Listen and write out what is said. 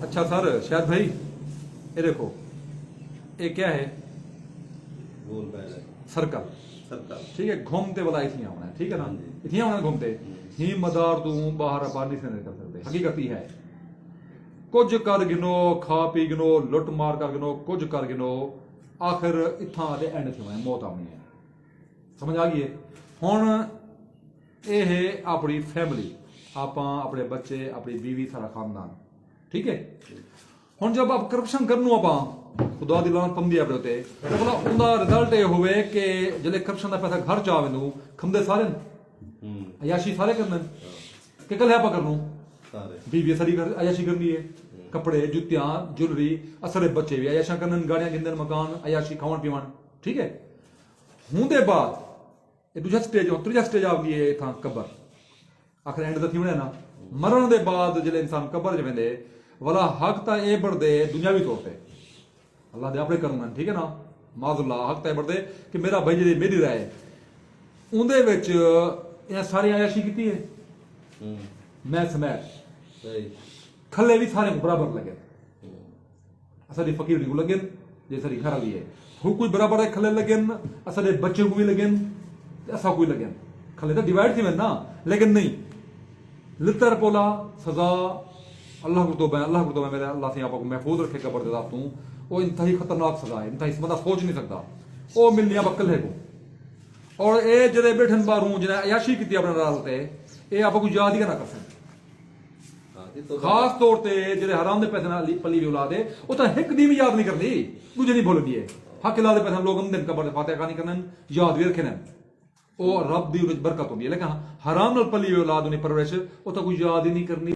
अच्छा सर शायद भाई ये देखो ये क्या है गोल बैल है सर्कल सर्कल ठीक है घूमते वाला इथियां होना है ठीक है ना हाँ जी। इथियां होना घूमते ही मदार तू बाहर पानी से नहीं कर सकते हकीकत ही है कुछ कर गिनो खा पी गिनो लुट मार कर गिनो कुछ कर गिनो आखिर इत्थां दे एंड थे मौत आनी है समझ आ गई है हुण ये है अपनी फैमिली आप अपने बच्चे अपनी बीवी सारा खानदान ठीक है हुण जब आप करप्शन करनू आप खुदा दी लानत पंदी अपने उते तो भला उनदा रिजल्ट ये होवे कि जले करप्शन दा पैसा घर च आवे नू खंदे सारे अयाशी सारे करन कि कल आप करनू सारे बीवी सारी कर अयाशी करनी है कपड़े जुत्तियां ज्वेलरी असरे बच्चे भी अयाशा करन गाड़ियां गिंदन मकान अयाशी खावन पीवन ठीक है हुंदे बाद ये दूजा स्टेज त्रीजा स्टेज आ गई है इथां कबर आखिर एंड दा थी होना ना मरण दे बाद जले इंसान कबर च वेंदे वाला हक ता ए बढ़दे दुनियावी तौर पे अल्लाह दे अपने करम ठीक है ना माजुल्ला हक ता बढ़दे कि मेरा भाई जी मेरी राय उंदे विच इन्हां सारी अयाशी कीती है मैं समेत सही खले भी सारे बराबर लगे असादी फकीर को लगे जे सारी घर वाली है हु कोई बराबर है खले लगे असादे बच्चे को भी लगे असा कोई लगे खले तो डिवाइड थी ना लेकिन नहीं लितर पोला सजा अल्लाह को तो मेरे अल्लाह से आपको महफूज रखे कबर दे तू वो इंतहाई खतरनाक सजा है इंतहाई बंदा सोच नहीं सकता वो मिलनी आप अकल है को और ये जदे बैठन बारू जिन्हें अयाशी की अपने रालते ये आपको याद ही ना कर सकते खास तौर ते जेडे हराम दे पैसे नाल पली दी औलाद है वो तो एक दी भी याद नहीं करती दूजे नहीं भूलदी है हक इलाज दे पैसे लोग अंदर कबर दे फातिहा नहीं करन याद भी रखने वो रब दी बरकत होंदी है लेकिन हराम नाल पली औलाद उन्हें परवरिश वो तो कोई याद ही नहीं करनी